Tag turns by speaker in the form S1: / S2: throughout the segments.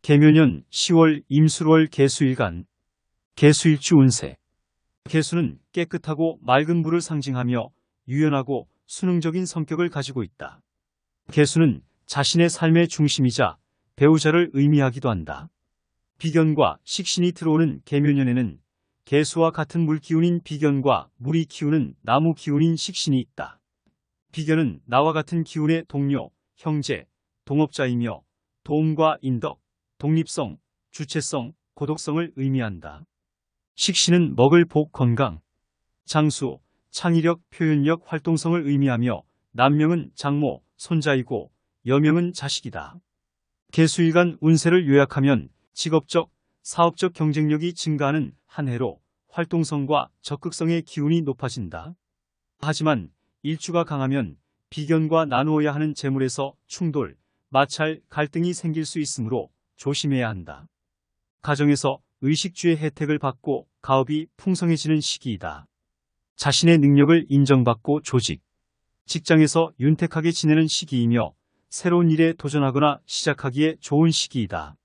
S1: 계묘년 10월 임술월 계수일간. 계수일주 운세. 계수는 깨끗하고 맑은 물을 상징하며 유연하고 수능적인 성격을 가지고 있다. 계수는 자신의 삶의 중심이자 배우자를 의미하기도 한다. 비견과 식신이 들어오는 계묘년에는 계수와 같은 물기운인 비견과 물이 키우는 나무 기운인 식신이 있다. 비견은 나와 같은 기운의 동료, 형제, 동업자이며 도움과 인덕, 독립성, 주체성, 고독성을 의미한다. 식신은 먹을 복, 건강, 장수, 창의력, 표현력, 활동성을 의미하며 남명은 장모, 손자이고 여명은 자식이다. 계수일간 운세를 요약하면 직업적, 사업적 경쟁력이 증가하는 한 해로 활동성과 적극성의 기운이 높아진다. 하지만 일주가 강하면 비견과 나누어야 하는 재물에서 충돌, 마찰, 갈등이 생길 수 있으므로 조심해야 한다. 가정에서 의식주의 혜택을 받고 가업이 풍성해지는 시기이다. 자신의 능력을 인정받고 조직, 직장에서 윤택하게 지내는 시기이며 새로운 일에 도전하거나 시작하기에 좋은 시기이다.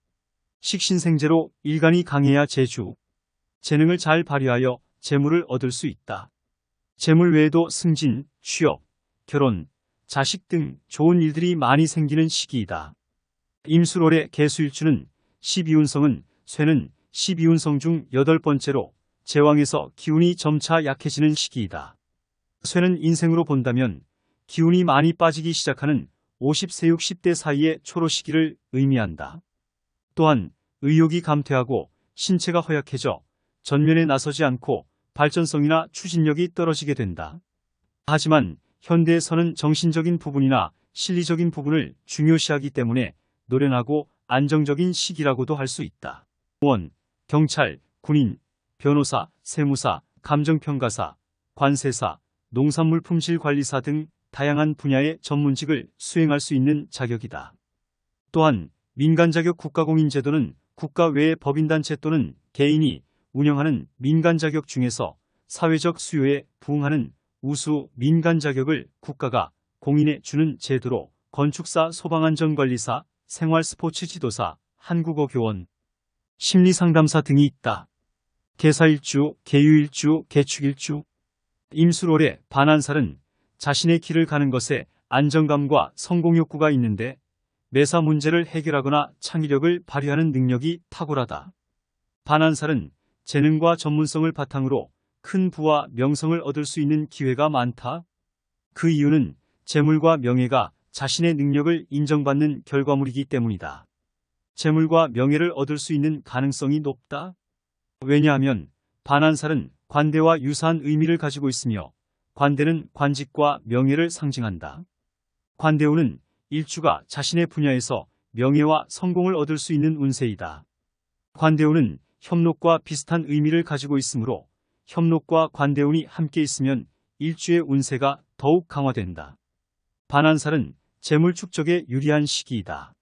S1: 식신생재로 일간이 강해야 재주, 재능을 잘 발휘하여 재물을 얻을 수 있다. 재물 외에도 승진, 취업, 결혼, 자식 등 좋은 일들이 많이 생기는 시기이다. 임술월의 계수일주는 12운성은 쇠는 12운성 중 8번째로 제왕에서 기운이 점차 약해지는 시기이다. 쇠는 인생으로 본다면 기운이 많이 빠지기 시작하는 50세 60대 사이의 초로 시기를 의미한다. 또한 의욕이 감퇴하고 신체가 허약해져 전면에 나서지 않고 발전성이나 추진력이 떨어지게 된다. 하지만 현대에서는 정신적인 부분이나 실리적인 부분을 중요시하기 때문에 노련하고 안정적인 시기라고도 할 수 있다. 공무원, 경찰, 군인, 변호사, 세무사, 감정평가사, 관세사, 농산물 품질 관리사 등 다양한 분야의 전문직을 수행할 수 있는 자격이다. 또한 민간 자격 국가공인 제도는 국가 외의 법인단체 또는 개인이 운영하는 민간 자격 중에서 사회적 수요에 부응하는 우수 민간 자격을 국가가 공인해 주는 제도로 건축사, 소방안전관리사, 생활스포츠 지도사, 한국어 교원, 심리상담사 등이 있다. 계사일주, 계유일주, 계축일주. 임술월의 반한살은 자신의 길을 가는 것에 안정감과 성공욕구가 있는데 매사 문제를 해결하거나 창의력을 발휘하는 능력이 탁월하다. 반한살은 재능과 전문성을 바탕으로 큰 부와 명성을 얻을 수 있는 기회가 많다. 그 이유는 재물과 명예가 자신의 능력을 인정받는 결과물이기 때문이다. 재물과 명예를 얻을 수 있는 가능성이 높다. 왜냐하면 반한살은 관대와 유사한 의미를 가지고 있으며 관대는 관직과 명예를 상징한다. 관대운은 일주가 자신의 분야에서 명예와 성공을 얻을 수 있는 운세이다. 관대운은 협록과 비슷한 의미를 가지고 있으므로 협록과 관대운이 함께 있으면 일주의 운세가 더욱 강화된다. 반한살은 재물 축적에 유리한 시기이다.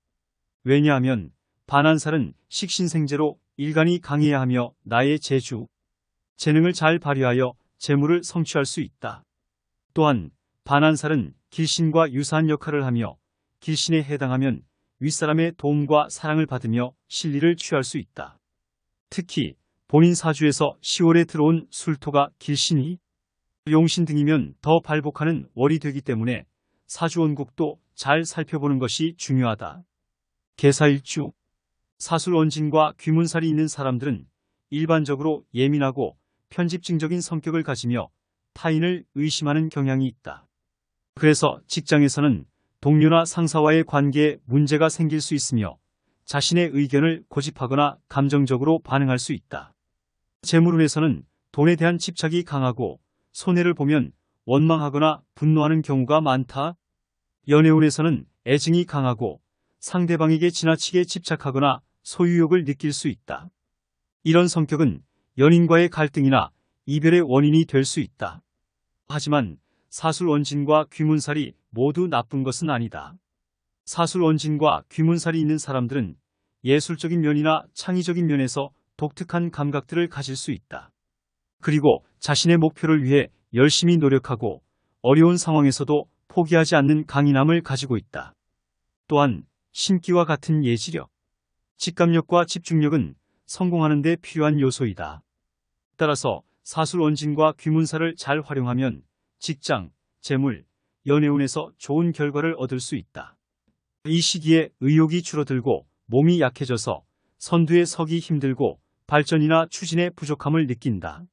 S1: 왜냐하면 반한살은 식신생재로 일간이 강해야 하며 나의 재주, 재능을 잘 발휘하여 재물을 성취할 수 있다. 또한 반한살은 길신과 유사한 역할을 하며 길신에 해당하면 윗사람의 도움과 사랑을 받으며 신리를 취할 수 있다. 특히 본인 사주에서 10월에 들어온 술토가 길신이 용신 등이면 더 발복하는 월이 되기 때문에 사주 원국도 잘 살펴보는 것이 중요하다. 계사일주. 사술원진과 귀문살이 있는 사람들은 일반적으로 예민하고 편집증적인 성격을 가지며 타인을 의심하는 경향이 있다. 그래서 직장에서는 동료나 상사와의 관계에 문제가 생길 수 있으며 자신의 의견을 고집하거나 감정적으로 반응할 수 있다. 재물운에서는 돈에 대한 집착이 강하고 손해를 보면 원망하거나 분노하는 경우가 많다. 연애운에서는 애증이 강하고 상대방에게 지나치게 집착하거나 소유욕을 느낄 수 있다. 이런 성격은 연인과의 갈등이나 이별의 원인이 될 수 있다. 하지만 사술원진과 귀문살이 모두 나쁜 것은 아니다. 사술원진과 귀문살이 있는 사람들은 예술적인 면이나 창의적인 면에서 독특한 감각들을 가질 수 있다. 그리고 자신의 목표를 위해 열심히 노력하고 어려운 상황에서도 포기하지 않는 강인함을 가지고 있다. 또한 신기와 같은 예지력, 직감력과 집중력은 성공하는 데 필요한 요소이다. 따라서 사술 원진과 귀문사를 잘 활용하면 직장, 재물, 연애운에서 좋은 결과를 얻을 수 있다. 이 시기에 의욕이 줄어들고 몸이 약해져서 선두에 서기 힘들고 발전이나 추진에 부족함을 느낀다.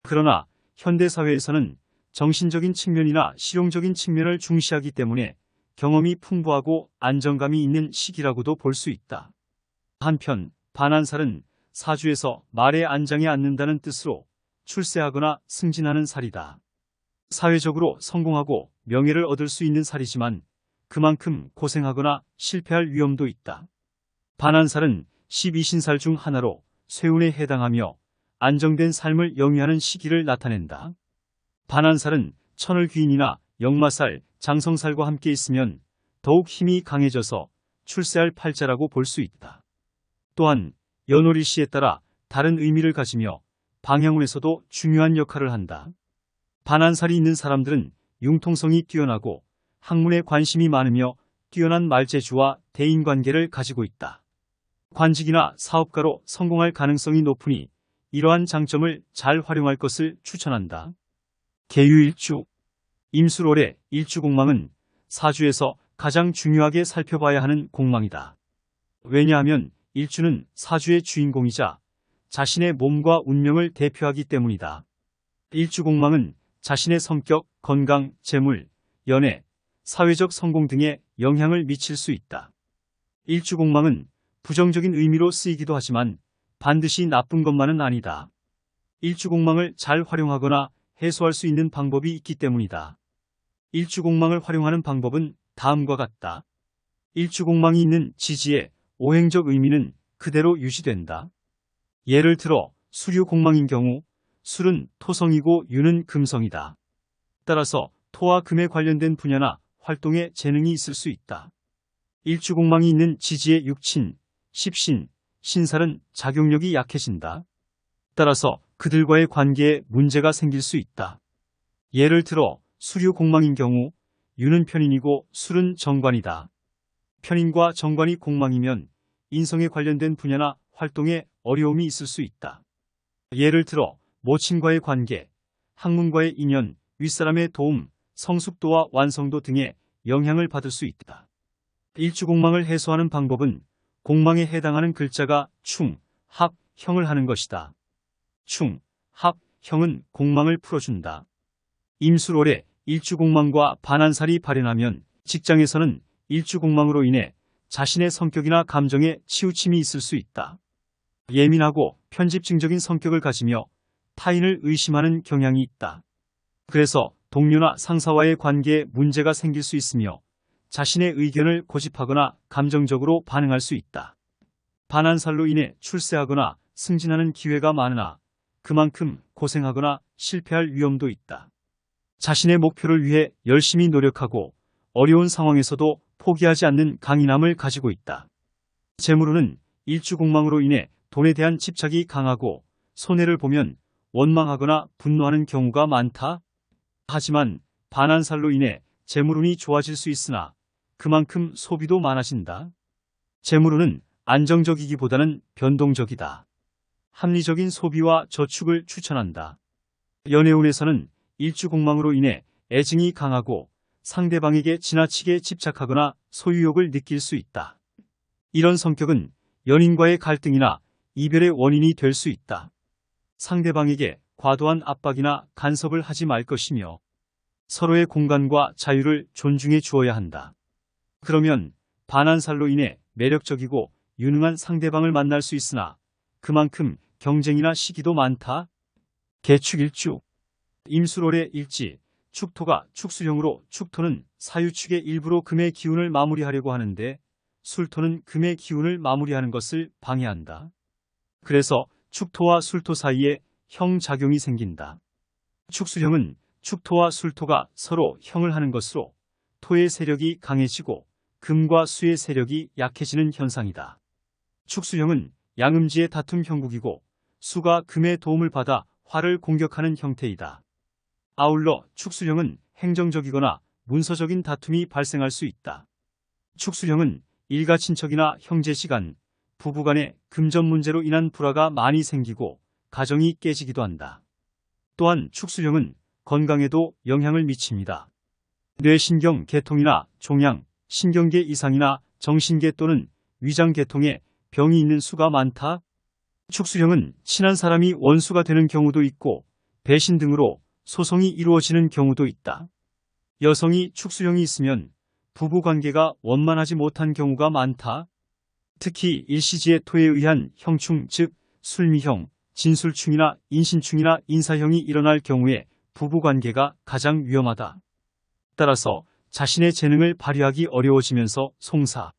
S1: 그러나 현대사회에서는 정신적인 측면이나 실용적인 측면을 중시하기 때문에 경험이 풍부하고 안정감이 있는 시기라고도 볼 수 있다. 한편 반한살은 사주에서 말의 안장에 앉는다는 뜻으로 출세하거나 승진하는 살이다. 사회적으로 성공하고 명예를 얻을 수 있는 살이지만 그만큼 고생하거나 실패할 위험도 있다. 반한살은 12신살 중 하나로 쇠운에 해당하며 안정된 삶을 영위하는 시기를 나타낸다. 반한살은 천을귀인이나 역마살, 장성살과 함께 있으면 더욱 힘이 강해져서 출세할 팔자라고 볼 수 있다. 또한 연월일시에 따라 다른 의미를 가지며 방향운에서도 중요한 역할을 한다. 반한살이 있는 사람들은 융통성이 뛰어나고 학문에 관심이 많으며 뛰어난 말재주와 대인관계를 가지고 있다. 관직이나 사업가로 성공할 가능성이 높으니 이러한 장점을 잘 활용할 것을 추천한다. 계유일주 임술월의 일주공망은 사주에서 가장 중요하게 살펴봐야 하는 공망이다. 왜냐하면 일주는 사주의 주인공이자 자신의 몸과 운명을 대표하기 때문이다. 일주공망은 자신의 성격, 건강, 재물, 연애, 사회적 성공 등에 영향을 미칠 수 있다. 일주공망은 부정적인 의미로 쓰이기도 하지만 반드시 나쁜 것만은 아니다. 일주공망을 잘 활용하거나 해소할 수 있는 방법이 있기 때문이다. 일주공망을 활용하는 방법은 다음과 같다. 일주공망이 있는 지지의 오행적 의미는 그대로 유지된다. 예를 들어 수류공망인 경우 술은 토성이고 유는 금성이다. 따라서 토와 금에 관련된 분야나 활동에 재능이 있을 수 있다. 일주공망이 있는 지지의 육친, 십신, 신살은 작용력이 약해진다. 따라서 그들과의 관계에 문제가 생길 수 있다. 예를 들어 수류공망인 경우 유는 편인이고 술은 정관이다. 편인과 정관이 공망이면 인성에 관련된 분야나 활동에 어려움이 있을 수 있다. 예를 들어 모친과의 관계, 학문과의 인연, 윗사람의 도움, 성숙도와 완성도 등의 영향을 받을 수 있다. 일주공망을 해소하는 방법은 공망에 해당하는 글자가 충, 합, 형을 하는 것이다. 충, 합, 형은 공망을 풀어준다. 임술월에 일주공망과 반한살이 발현하면 직장에서는 일주공망으로 인해 자신의 성격이나 감정에 치우침이 있을 수 있다. 예민하고 편집증적인 성격을 가지며 타인을 의심하는 경향이 있다. 그래서 동료나 상사와의 관계에 문제가 생길 수 있으며 자신의 의견을 고집하거나 감정적으로 반응할 수 있다. 반한살로 인해 출세하거나 승진하는 기회가 많으나 그만큼 고생하거나 실패할 위험도 있다. 자신의 목표를 위해 열심히 노력하고 어려운 상황에서도 포기하지 않는 강인함을 가지고 있다. 재물운은 일주공망으로 인해 돈에 대한 집착이 강하고 손해를 보면 원망하거나 분노하는 경우가 많다. 하지만 반한살로 인해 재물운이 좋아질 수 있으나 그만큼 소비도 많아진다. 재물운은 안정적이기보다는 변동적이다. 합리적인 소비와 저축을 추천한다. 연애운에서는 일주공망으로 인해 애증이 강하고 상대방에게 지나치게 집착하거나 소유욕을 느낄 수 있다. 이런 성격은 연인과의 갈등이나 이별의 원인이 될 수 있다. 상대방에게 과도한 압박이나 간섭을 하지 말 것이며 서로의 공간과 자유를 존중해 주어야 한다. 그러면 반한살로 인해 매력적이고 유능한 상대방을 만날 수 있으나 그만큼 경쟁이나 시기도 많다. 개축일주 임술월의 일지 축토가 축수형으로 축토는 사유축의 일부로 금의 기운을 마무리하려고 하는데 술토는 금의 기운을 마무리하는 것을 방해한다. 그래서 축토와 술토 사이에 형작용이 생긴다. 축수형은 축토와 술토가 서로 형을 하는 것으로 토의 세력이 강해지고 금과 수의 세력이 약해지는 현상이다. 축수형은 양음지의 다툼 형국이고 수가 금의 도움을 받아 화를 공격하는 형태이다. 아울러 축수형은 행정적이거나 문서적인 다툼이 발생할 수 있다. 축수형은 일가 친척이나 형제시간, 부부간의 금전 문제로 인한 불화가 많이 생기고 가정이 깨지기도 한다. 또한 축술형은 건강에도 영향을 미칩니다. 뇌신경 계통이나 종양, 신경계 이상이나 정신계 또는 위장계통에 병이 있는 수가 많다. 축술형은 친한 사람이 원수가 되는 경우도 있고 배신 등으로 소송이 이루어지는 경우도 있다. 여성이 축술형이 있으면 부부관계가 원만하지 못한 경우가 많다. 특히 일시지의 토에 의한 형충 즉 술미형, 진술충이나 인신충이나 인사형이 일어날 경우에 부부관계가 가장 위험하다. 따라서 자신의 재능을 발휘하기 어려워지면서 송사,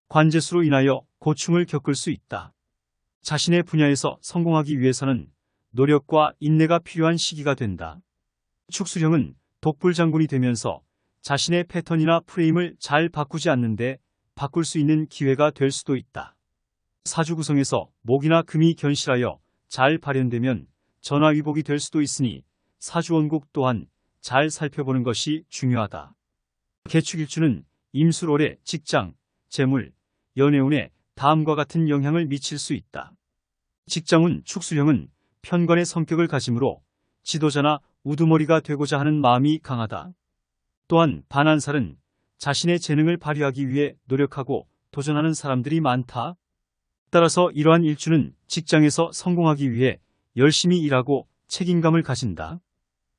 S1: 관제수로 인하여 고충을 겪을 수 있다. 자신의 분야에서 성공하기 위해서는 노력과 인내가 필요한 시기가 된다. 축술형은 독불장군이 되면서 자신의 패턴이나 프레임을 잘 바꾸지 않는데 바꿀 수 있는 기회가 될 수도 있다. 사주 구성에서 목이나 금이 견실하여 잘 발현되면 전화위복이 될 수도 있으니 사주 원국 또한 잘 살펴보는 것이 중요하다. 개축일주는 임술월에 직장, 재물, 연애운에 다음과 같은 영향을 미칠 수 있다. 직장운 축술형은 편관의 성격을 가지므로 지도자나 우두머리가 되고자 하는 마음이 강하다. 또한 반한살은 자신의 재능을 발휘하기 위해 노력하고 도전하는 사람들이 많다. 따라서 이러한 일주는 직장에서 성공하기 위해 열심히 일하고 책임감을 가진다.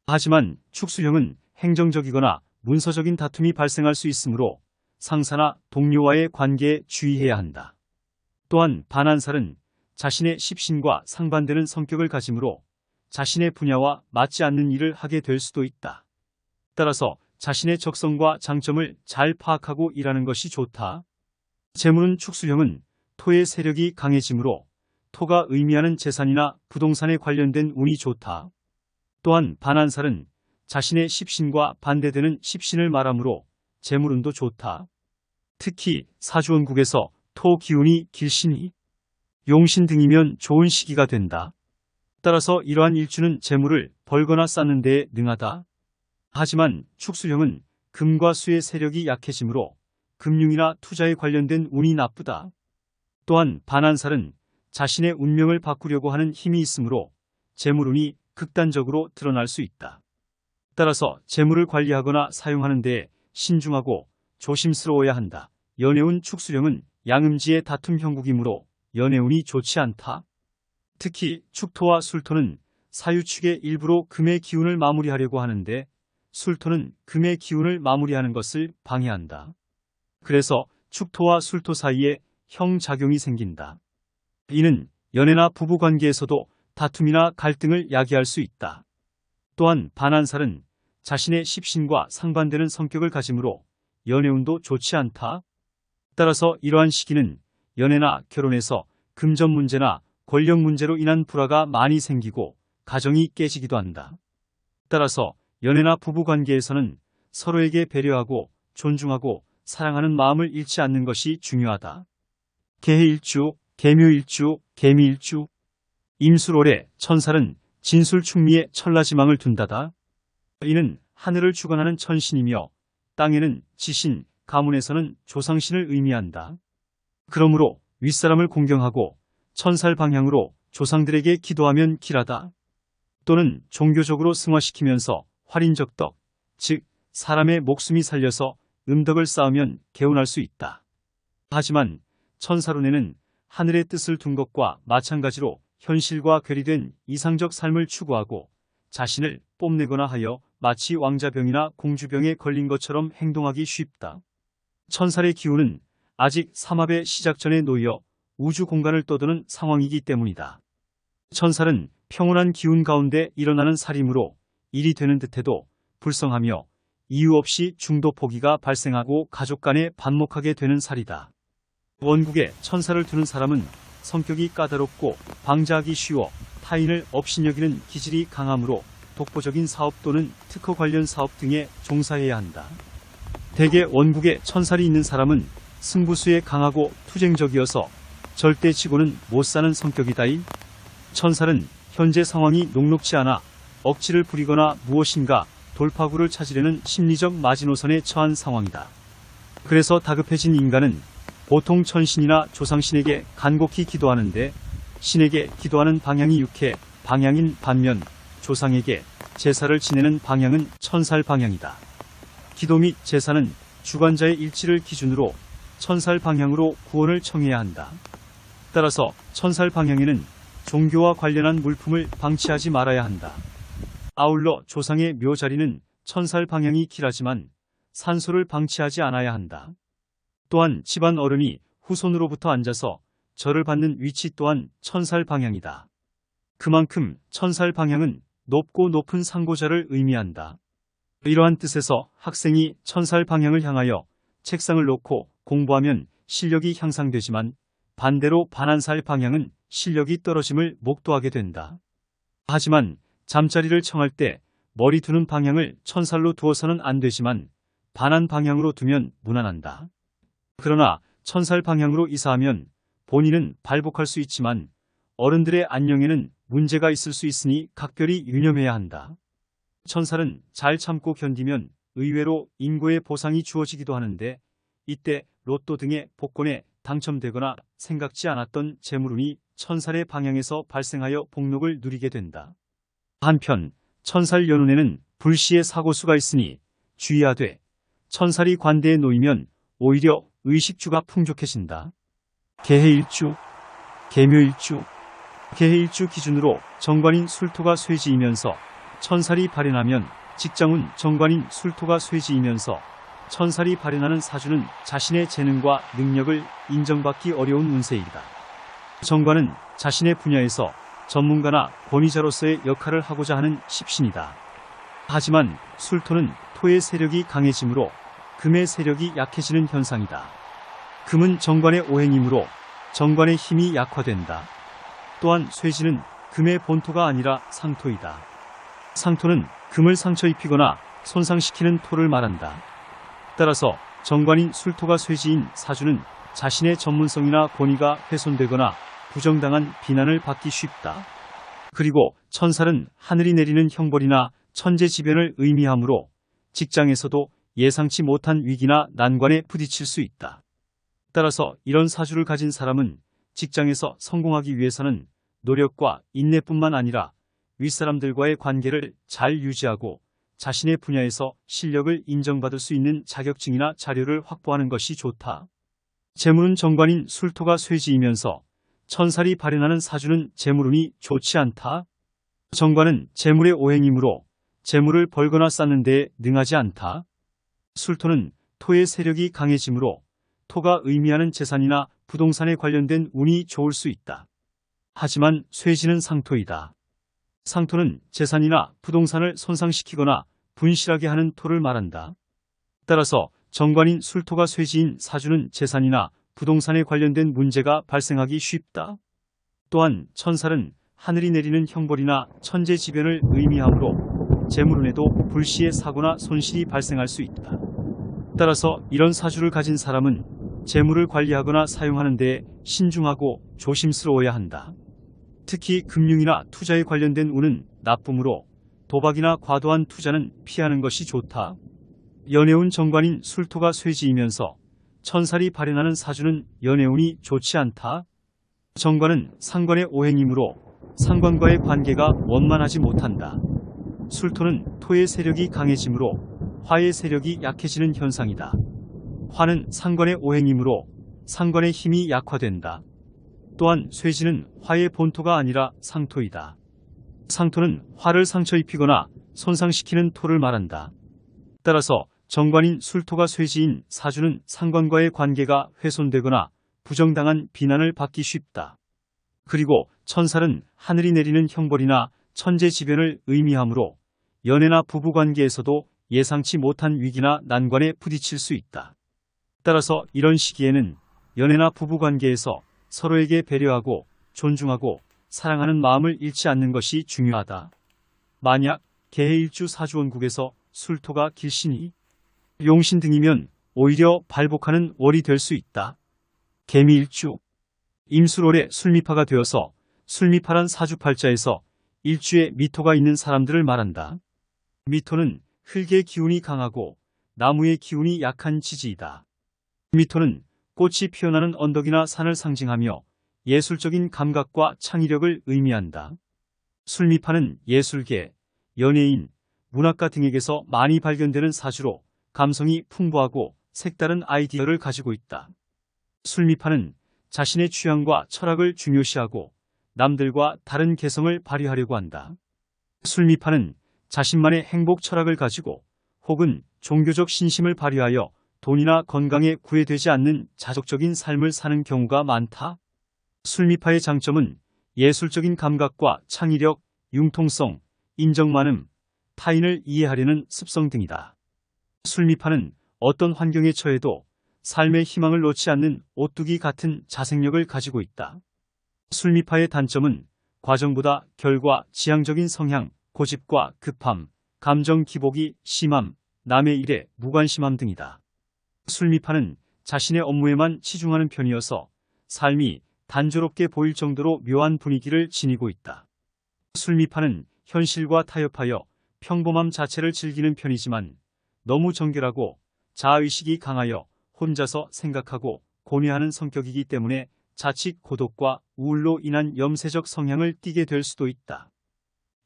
S1: 하지만 축술형은 행정적이거나 문서적인 다툼이 발생할 수 있으므로 상사나 동료와의 관계에 주의해야 한다. 또한 반한살은 자신의 십신과 상반되는 성격을 가지므로 자신의 분야와 맞지 않는 일을 하게 될 수도 있다. 따라서 자신의 적성과 장점을 잘 파악하고 일하는 것이 좋다. 재물은 축술형은 토의 세력이 강해지므로 토가 의미하는 재산이나 부동산에 관련된 운이 좋다. 또한 반한살은 자신의 십신과 반대되는 십신을 말하므로 재물운도 좋다. 특히 사주원국에서 토 기운이 길신이 용신 등이면 좋은 시기가 된다. 따라서 이러한 일주는 재물을 벌거나 쌓는 데에 능하다. 하지만 축술형은 금과 수의 세력이 약해지므로 금융이나 투자에 관련된 운이 나쁘다. 또한 반한살은 자신의 운명을 바꾸려고 하는 힘이 있으므로 재물운이 극단적으로 드러날 수 있다. 따라서 재물을 관리하거나 사용하는 데에 신중하고 조심스러워야 한다. 연애운 축술형은 양음지의 다툼 형국이므로 연애운이 좋지 않다. 특히 축토와 술토는 사유축의 일부로 금의 기운을 마무리하려고 하는데 술토는 금의 기운을 마무리하는 것을 방해한다. 그래서 축토와 술토 사이에 형작용이 생긴다. 이는 연애나 부부관계에서도 다툼이나 갈등을 야기할 수 있다. 또한 반한살은 자신의 십신과 상반되는 성격을 가지므로 연애운도 좋지 않다. 따라서 이러한 시기는 연애나 결혼에서 금전 문제나 권력 문제로 인한 불화가 많이 생기고 가정이 깨지기도 한다. 따라서 연애나 부부관계에서는 서로에게 배려하고 존중하고 사랑하는 마음을 잃지 않는 것이 중요하다. 개해일주, 개묘일주, 개미일주, 임술월에 천살은 진술충미에 천라지망을 둔다다. 이는 하늘을 주관하는 천신이며 땅에는 지신, 가문에서는 조상신을 의미한다. 그러므로 윗사람을 공경하고 천살 방향으로 조상들에게 기도하면 길하다. 또는 종교적으로 승화시키면서 활인적덕, 즉 사람의 목숨이 살려서 음덕을 쌓으면 개운할 수 있다. 하지만 천사론에는 하늘의 뜻을 둔 것과 마찬가지로 현실과 괴리된 이상적 삶을 추구하고 자신을 뽐내거나 하여 마치 왕자병이나 공주병에 걸린 것처럼 행동하기 쉽다. 천살의 기운은 아직 삼합의 시작 전에 놓여 우주 공간을 떠도는 상황이기 때문이다. 천살은 평온한 기운 가운데 일어나는 살이므로 일이 되는 듯해도 불성하며 이유 없이 중도 포기가 발생하고 가족 간에 반목하게 되는 살이다. 원국에 천살을 두는 사람은 성격이 까다롭고 방자하기 쉬워 타인을 업신여기는 기질이 강하므로 독보적인 사업 또는 특허 관련 사업 등에 종사해야 한다. 대개 원국에 천살이 있는 사람은 승부수에 강하고 투쟁적이어서 절대 지고는 못 사는 성격이다이. 천살은 현재 상황이 녹록지 않아 억지를 부리거나 무엇인가 돌파구를 찾으려는 심리적 마지노선에 처한 상황이다. 그래서 다급해진 인간은 보통 천신이나 조상신에게 간곡히 기도하는데 신에게 기도하는 방향이 육해 방향인 반면 조상에게 제사를 지내는 방향은 천살 방향이다. 기도 및 제사는 주관자의 일치를 기준으로 천살 방향으로 구원을 청해야 한다. 따라서 천살 방향에는 종교와 관련한 물품을 방치하지 말아야 한다. 아울러 조상의 묘 자리는 천살 방향이 길하지만 산소를 방치하지 않아야 한다. 또한 집안 어른이 후손으로부터 앉아서 절을 받는 위치 또한 천살 방향이다. 그만큼 천살 방향은 높고 높은 상고자를 의미한다. 이러한 뜻에서 학생이 천살 방향을 향하여 책상을 놓고 공부하면 실력이 향상되지만 반대로 반한살 방향은 실력이 떨어짐을 목도하게 된다. 하지만 잠자리를 청할 때 머리 두는 방향을 천살로 두어서는 안 되지만 반한 방향으로 두면 무난한다. 그러나 천살 방향으로 이사하면 본인은 발복할 수 있지만 어른들의 안녕에는 문제가 있을 수 있으니 각별히 유념해야 한다. 천살은 잘 참고 견디면 의외로 인고의 보상이 주어지기도 하는데 이때 로또 등의 복권에 당첨되거나 생각지 않았던 재물운이 천살의 방향에서 발생하여 복록을 누리게 된다. 한편 천살 연운에는 불시의 사고수가 있으니 주의하되 천살이 관대에 놓이면 오히려 의식주가 풍족해진다. 개해일주, 개묘일주, 개해일주 기준으로 정관인 술토가 쇠지이면서 천살이 발현하면 직장운 정관인 술토가 쇠지이면서 천살이 발현하는 사주는 자신의 재능과 능력을 인정받기 어려운 운세이다. 정관은 자신의 분야에서 전문가나 권위자로서의 역할을 하고자 하는 십신이다. 하지만 술토는 토의 세력이 강해지므로 금의 세력이 약해지는 현상이다. 금은 정관의 오행이므로 정관의 힘이 약화된다. 또한 쇠지는 금의 본토가 아니라 상토이다. 상토는 금을 상처 입히거나 손상시키는 토를 말한다. 따라서 정관인 술토가 쇠지인 사주는 자신의 전문성이나 권위가 훼손되거나 부정당한 비난을 받기 쉽다. 그리고 천살은 하늘이 내리는 형벌이나 천재지변을 의미하므로 직장에서도 예상치 못한 위기나 난관에 부딪힐 수 있다. 따라서 이런 사주를 가진 사람은 직장에서 성공하기 위해서는 노력과 인내뿐만 아니라 윗사람들과의 관계를 잘 유지하고 자신의 분야에서 실력을 인정받을 수 있는 자격증이나 자료를 확보하는 것이 좋다. 재물은 정관인 술토가 쇠지이면서 천살이 발현하는 사주는 재물운이 좋지 않다. 정관은 재물의 오행이므로 재물을 벌거나 쌓는 데에 능하지 않다. 술토는 토의 세력이 강해지므로 토가 의미하는 재산이나 부동산에 관련된 운이 좋을 수 있다. 하지만 쇠지는 상토이다. 상토는 재산이나 부동산을 손상시키거나 분실하게 하는 토를 말한다. 따라서 정관인 술토가 쇠지인 사주는 재산이나 부동산에 관련된 문제가 발생하기 쉽다. 또한 천살은 하늘이 내리는 형벌이나 천재지변을 의미하므로 재물운에도 불시의 사고나 손실이 발생할 수 있다. 따라서 이런 사주를 가진 사람은 재물을 관리하거나 사용하는 데에 신중하고 조심스러워야 한다. 특히 금융이나 투자에 관련된 운은 나쁨으로 도박이나 과도한 투자는 피하는 것이 좋다. 연애운 정관인 술토가 쇠지이면서 천살이 발현하는 사주는 연애운이 좋지 않다. 정관은 상관의 오행이므로 상관과의 관계가 원만하지 못한다. 술토는 토의 세력이 강해지므로 화의 세력이 약해지는 현상이다. 화는 상관의 오행이므로 상관의 힘이 약화된다. 또한 쇠지는 화의 본토가 아니라 상토이다. 상토는 화를 상처 입히거나 손상시키는 토를 말한다. 따라서 정관인 술토가 쇠지인 사주는 상관과의 관계가 훼손되거나 부정당한 비난을 받기 쉽다. 그리고 천살은 하늘이 내리는 형벌이나 천재지변을 의미하므로 연애나 부부관계에서도 예상치 못한 위기나 난관에 부딪힐 수 있다. 따라서 이런 시기에는 연애나 부부관계에서 서로에게 배려하고 존중하고 사랑하는 마음을 잃지 않는 것이 중요하다. 만약 개해일주 사주원국에서 술토가 길신이 용신 등이면 오히려 발복하는 월이 될 수 있다. 개미일주 임술월에 술미파가 되어서 술미파란 사주팔자에서 일주에 미토가 있는 사람들을 말한다. 미토는 흙의 기운이 강하고 나무의 기운이 약한 지지이다. 미토는 꽃이 피어나는 언덕이나 산을 상징하며 예술적인 감각과 창의력을 의미한다. 술미파는 예술계, 연예인, 문학가 등에게서 많이 발견되는 사주로 감성이 풍부하고 색다른 아이디어를 가지고 있다. 술미파는 자신의 취향과 철학을 중요시하고 남들과 다른 개성을 발휘하려고 한다. 술미파는 자신만의 행복 철학을 가지고 혹은 종교적 신심을 발휘하여 돈이나 건강에 구애되지 않는 자족적인 삶을 사는 경우가 많다. 술미파의 장점은 예술적인 감각과 창의력, 융통성, 인정 많음, 타인을 이해하려는 습성 등이다. 술미파는 어떤 환경에 처해도 삶의 희망을 놓지 않는 오뚜기 같은 자생력을 가지고 있다. 술미파의 단점은 과정보다 결과, 지향적인 성향, 고집과 급함, 감정 기복이 심함, 남의 일에 무관심함 등이다. 술미파는 자신의 업무에만 치중하는 편이어서 삶이 단조롭게 보일 정도로 묘한 분위기를 지니고 있다. 술미파는 현실과 타협하여 평범함 자체를 즐기는 편이지만 너무 정결하고 자아의식이 강하여 혼자서 생각하고 고뇌하는 성격이기 때문에 자칫 고독과 우울로 인한 염세적 성향을 띠게 될 수도 있다.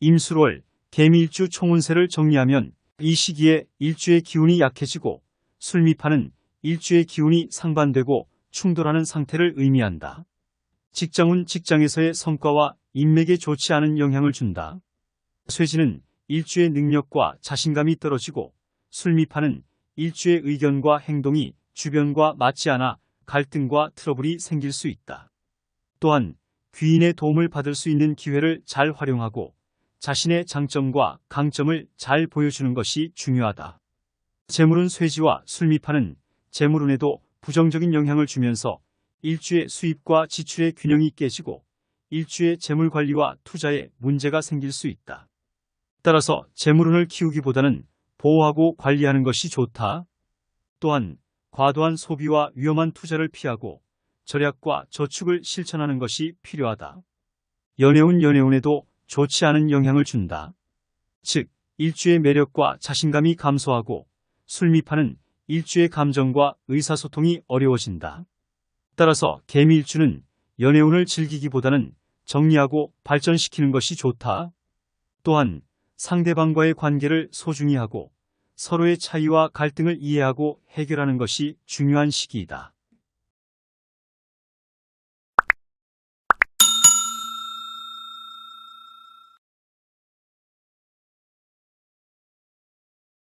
S1: 임술월, 개미일주 총운세를 정리하면 이 시기에 일주의 기운이 약해지고 술미파는 일주의 기운이 상반되고 충돌하는 상태를 의미한다. 직장운 직장에서의 성과와 인맥에 좋지 않은 영향을 준다. 쇠지는 일주의 능력과 자신감이 떨어지고 술미파는 일주의 의견과 행동이 주변과 맞지 않아 갈등과 트러블이 생길 수 있다. 또한 귀인의 도움을 받을 수 있는 기회를 잘 활용하고 자신의 장점과 강점을 잘 보여주는 것이 중요하다. 재물운 쇠지와 술미파는 재물운에도 부정적인 영향을 주면서 일주의 수입과 지출의 균형이 깨지고 일주의 재물 관리와 투자에 문제가 생길 수 있다. 따라서 재물운을 키우기보다는 보호하고 관리하는 것이 좋다. 또한 과도한 소비와 위험한 투자를 피하고 절약과 저축을 실천하는 것이 필요하다. 연애운에도 좋지 않은 영향을 준다. 즉, 일주의 매력과 자신감이 감소하고 술미파는 일주의 감정과 의사소통이 어려워진다. 따라서 개미일주는 연애운을 즐기기보다는 정리하고 발전시키는 것이 좋다. 또한 상대방과의 관계를 소중히 하고 서로의 차이와 갈등을 이해하고 해결하는 것이 중요한 시기이다.